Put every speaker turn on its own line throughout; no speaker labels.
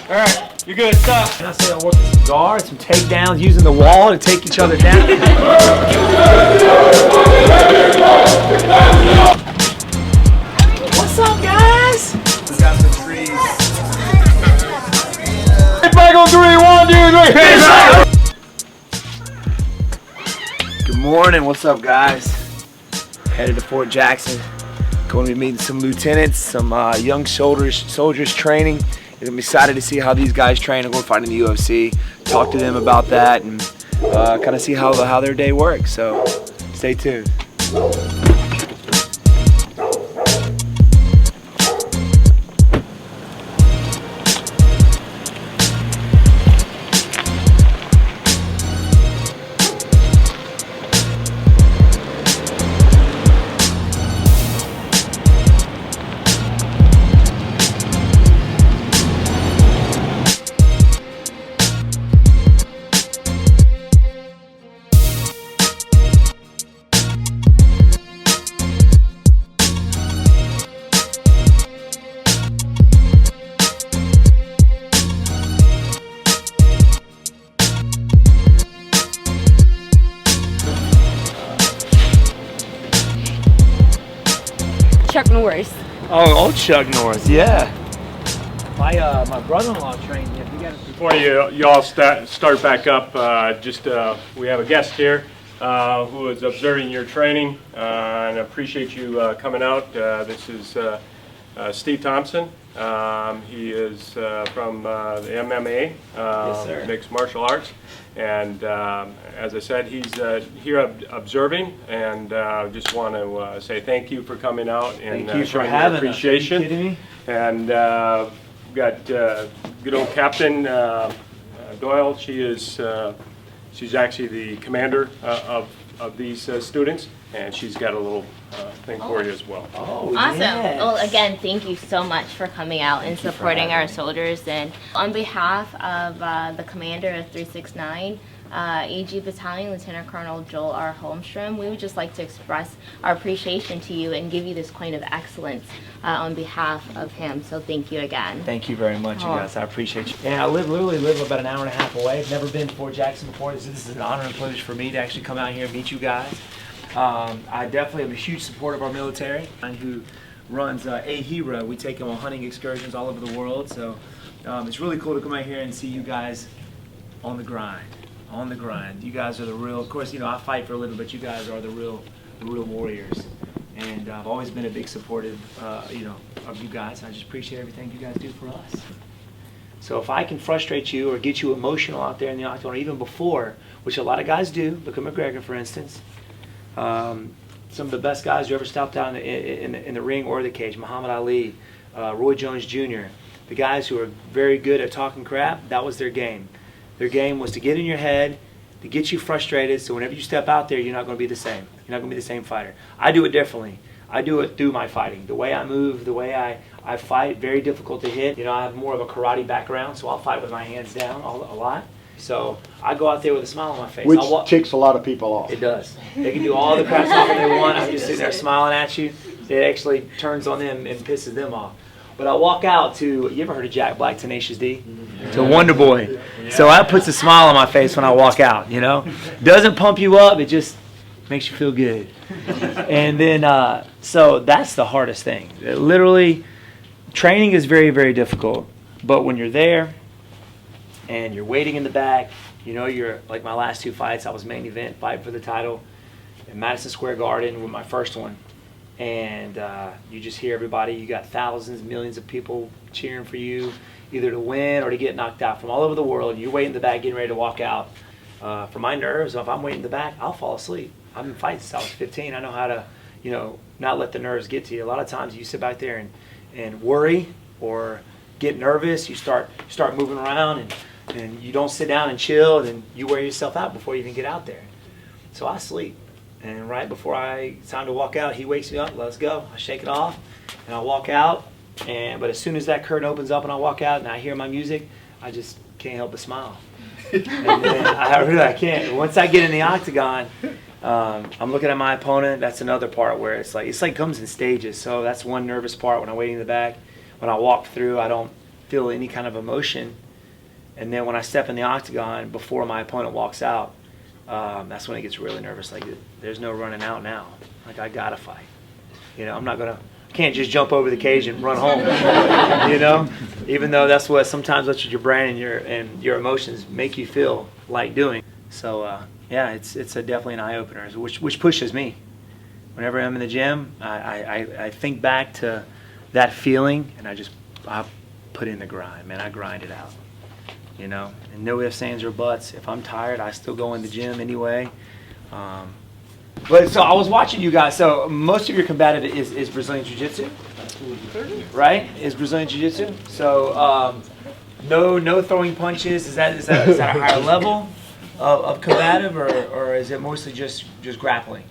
All right, you're good. Stop.
And I say I work with some guards, some takedowns, using the wall to take each other down. What's up, guys?
We got some trees.
Get back on 3, 1, 2, 3. Good morning. What's up, guys? Headed to Fort Jackson. Going to be meeting some lieutenants, some young soldiers training. I'm excited to see how these guys train. I'm going to fight in the UFC, talk to them about that, and kind of see how their day works. So stay tuned.
Chuck Norris.
Oh, old Chuck Norris, yeah. My brother-in-law trained him.
Before you all start back up, we have a guest here who is observing your training, and I appreciate you coming out. This is Steve Thompson. He is from the MMA,
Yes, sir.
mixed martial arts, and as I said, he's here observing, and just want to say thank you for coming out and
Thank you for
showing your
having us.
appreciation.
Are you kidding me?
And we've got good old Captain Doyle. She's actually the commander of these students, and she's got a little thing for you as well.
Oh,
Awesome.
yes.
Well, again, thank you so much for coming out and supporting our soldiers. And on behalf of the commander of 369, AG Battalion, Lieutenant Colonel Joel R. Holmstrom, we would just like to express our appreciation to you and give you this coin of excellence on behalf of him. So thank you again.
Thank you very much, you guys. I appreciate you. And I literally live about an hour and a half away. I've never been to Fort Jackson before. This is an honor and privilege for me to actually come out here and meet you guys. I definitely am a huge supporter of our military, and who runs A Hero. We take them on hunting excursions all over the world. So it's really cool to come out here and see you guys on the grind. On the grind. You guys are the real. Of course, I fight for a living, but you guys are the real warriors. And I've always been a big supporter, of you guys. I just appreciate everything you guys do for us. So if I can frustrate you or get you emotional out there in the octagon, or even before, which a lot of guys do, look at McGregor, for instance. Some of the best guys who ever stopped out in the ring or the cage, Muhammad Ali, Roy Jones Jr., the guys who are very good at talking crap, that was their game. Their game was to get in your head, to get you frustrated, so whenever you step out there, you're not going to be the same. You're not going to be the same fighter. I do it differently. I do it through my fighting. The way I move, the way I fight, very difficult to hit. I have more of a karate background, so I'll fight with my hands down a lot. So I go out there with a smile on my face.
Which ticks a lot of people off.
It does. They can do all the crap talking they want. I'm just sitting there smiling at you. It actually turns on them and pisses them off. But I walk out to, you ever heard of Jack Black, Tenacious D? To Wonderboy. So that puts a smile on my face when I walk out, Doesn't pump you up, it just makes you feel good. And then, so that's the hardest thing. Literally, training is very, very difficult. But when you're there and you're waiting in the back, you're, like my last 2 fights, I was main event, fight for the title in Madison Square Garden with my first one. And you just hear everybody. You got thousands, millions of people cheering for you, either to win or to get knocked out from all over the world. You're waiting in the back, getting ready to walk out. For my nerves, if I'm waiting in the back, I'll fall asleep. I've been fighting since I was 15. I know how to, not let the nerves get to you. A lot of times you sit back there and worry or get nervous. You start moving around and you don't sit down and chill, and you wear yourself out before you even get out there. So I sleep. And right before it's time to walk out, he wakes me up, let's go. I shake it off, and I walk out. But as soon as that curtain opens up and I walk out and I hear my music, I just can't help but smile. And then I can't. Once I get in the octagon, I'm looking at my opponent. That's another part where it's like comes in stages. So that's one nervous part when I'm waiting in the back. When I walk through, I don't feel any kind of emotion. And then when I step in the octagon before my opponent walks out, that's when it gets really nervous. Like, there's no running out now. Like, I gotta fight. You know, can't just jump over the cage and run home. You know, even though that's what your brain and your emotions make you feel like doing. So yeah, it's definitely an eye opener, which pushes me. Whenever I'm in the gym, I think back to that feeling, and I put in the grind, man. I grind it out. You know, and no ifs, ands, or buts. If I'm tired, I still go in the gym anyway. But so I was watching you guys. So most of your combative is Brazilian Jiu-Jitsu, right? Is Brazilian Jiu-Jitsu. So no throwing punches. Is that a higher level of combative, or is it mostly just grappling?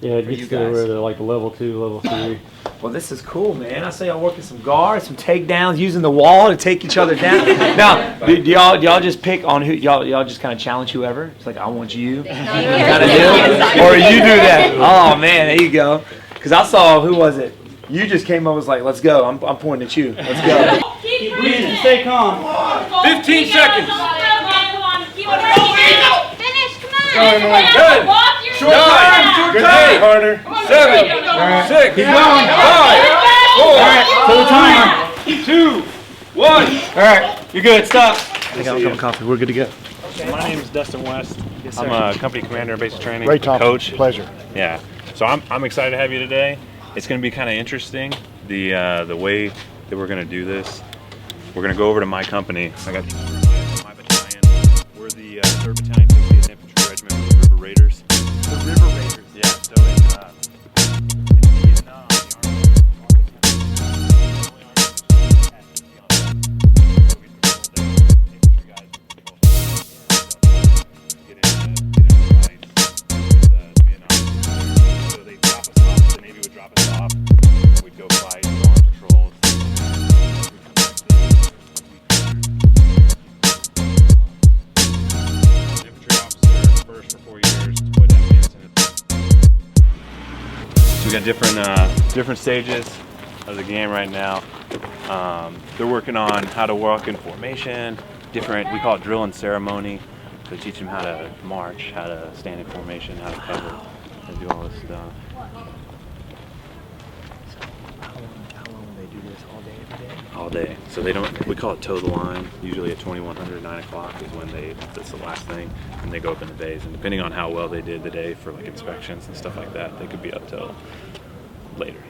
Yeah, it gets to where they're like level 2, level 3.
Well, this is cool, man. I saw y'all working some guards, some takedowns, using the wall to take each other down. Now, do y'all just pick on who? Y'all just kind of challenge whoever? It's like, I want you. Kind of deal? Or you do that? Oh man, there you go. Because I saw, who was it? You just came up and was like, let's go. I'm pointing at you. Let's go.
Keep breathing. Stay calm.
15 seconds.
Finish, come on.
Good. 9, 8, 7, 6, 5, 4, 3, 2, 1.
All right, you're good. Stop.
I think I'm coming coffee. We're good to go.
My name is Dustin West.
Yes, sir.
I'm a company commander in basic training,
Ray Thompson,
coach.
pleasure.
Yeah. So I'm excited to have you today. It's going to be kind of interesting, the way that we're going to do this. We're going to go over to my company. I got my battalion. We're the 3rd Battalion, 60th Infantry Regiment, the River Raiders.
The River Raiders.
Yeah. So in Vietnam, the we got different stages of the game right now. They're working on how to walk in formation, we call it drill and ceremony. So teach them how to march, how to stand in formation, how to cover, and do all this stuff.
How long will they do this? All day, every day?
All day. So we call it toe the line. Usually at 2100, 9 o'clock is when that's the last thing. And they go up in the bays. And depending on how well they did the day for like inspections and stuff like that, they could be up till later.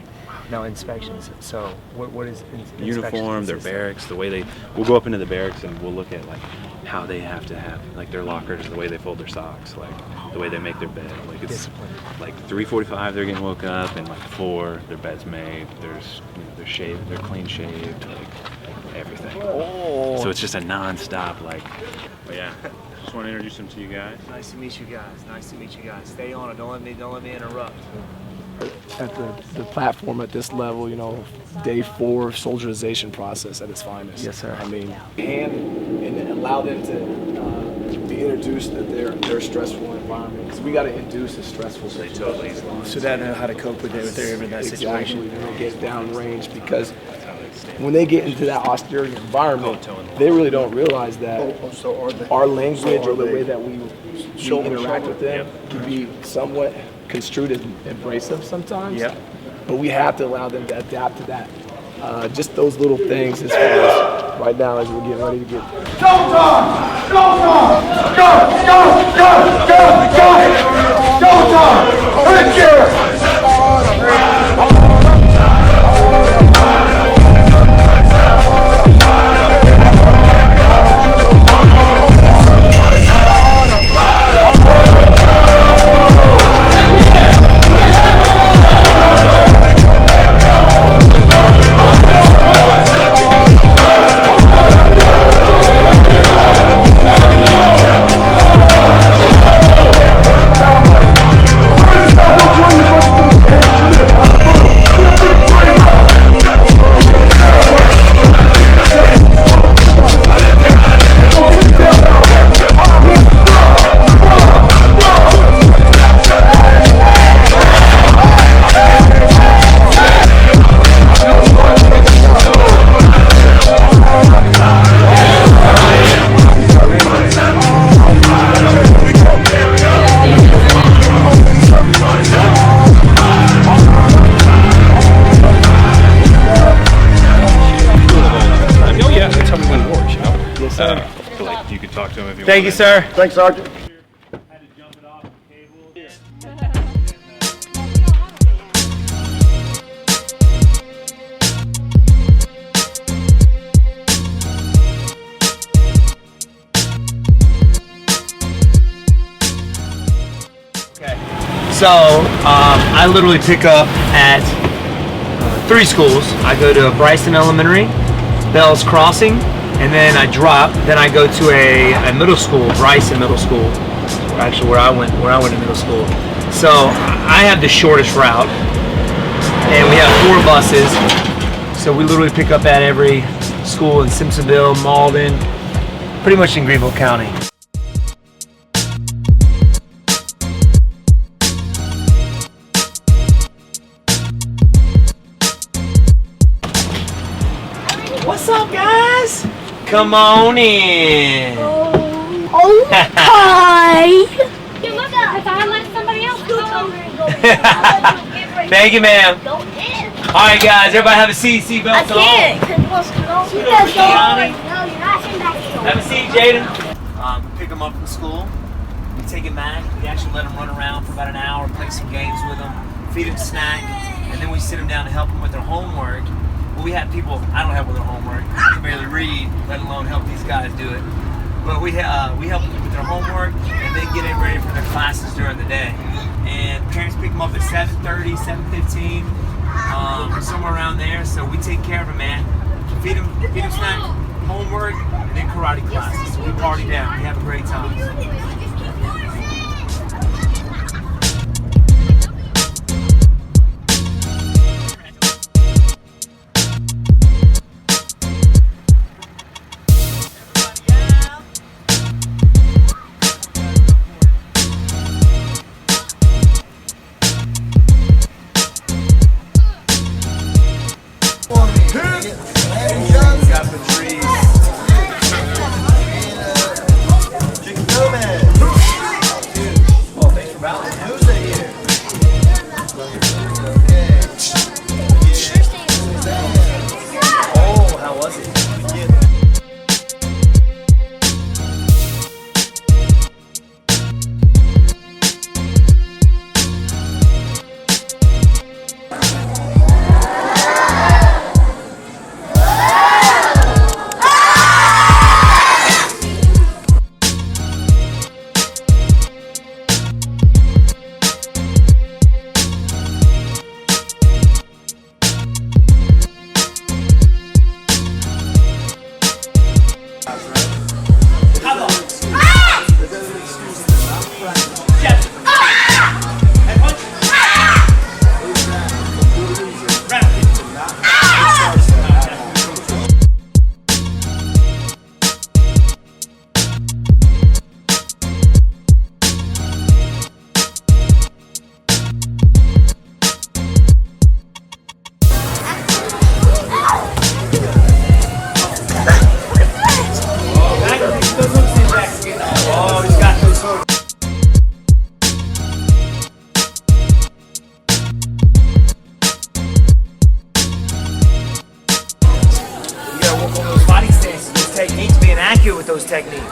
Now inspections. So what is
Uniform, their barracks, we'll go up into the barracks and we'll look at like how they have to have like their lockers, the way they fold their socks, like the way they make their bed. Like it's
discipline.
Like 3:45 they're getting woke up, and like 4 their bed's made. They're shaved, they're clean shaved, like everything.
Oh.
So it's just a non-stop like. But yeah, just want to introduce them to you guys.
Nice to meet you guys. Stay on it. Don't let me interrupt.
At the platform at this level, you know, day 4 soldierization process at its finest.
Yes, sir.
I mean, and allow them to be introduced to their stressful environment. Because we got to induce a stressful situation.
So they know how to cope with that situation.
When they get downrange, because when they get into that austere environment, they really don't realize that our language or the way that we interact with them can be somewhat construed as abrasive sometimes.
Yep.
But we have to allow them to adapt to that. Just those little things as far as right now as we're getting ready to get.
Go, Tom! Go, Tom! Go, Tom! Right here!
Thank you, sir.
Thanks, Sergeant.
So I literally pick up at 3 schools. I go to Bryson Elementary, Bell's Crossing, and then I drop. Then I go to a middle school, Bryson Middle School. Actually, where I went to middle school. So I have the shortest route, and we have 4 buses. So we literally pick up at every school in Simpsonville, Malden, pretty much in Greenville County. What's up, guys? Come on in.
Oh, hi. Hey, look out. If I let somebody else go over and go in.
Thank you, ma'am.
Go in.
All right, guys. Everybody have a seat. Seatbelts on.
I can't. Cause you're not in back here.
Have a seat, Jaden. We pick them up from school. We take them back. We actually let them run around for about an hour, play some games with them, feed them snack, and then we sit them down to help them with their homework. Well, we have people, I don't help with their homework. I can barely read, let alone help these guys do it. But we help them with their homework and then get them ready for their classes during the day. And parents pick them up at 7:30, 7:15, somewhere around there. So we take care of them, man. Feed them snack, homework, and then karate classes. So we party down. We have a great time. Techniques, being accurate with those techniques.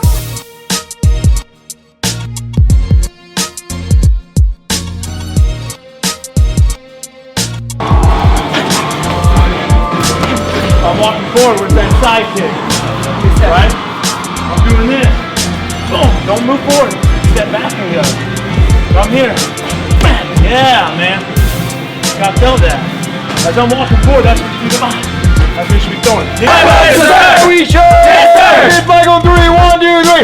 I'm walking forward with that side kick. Right? I'm doing this. Boom. Don't move forward. Step back and go. I'm here. Yeah, man. Got to feel that. As I'm walking forward, that's what you do. That's what you should be doing. Yes, sir. We should. Yes, sir. It's like on 3, 1, 2, 3.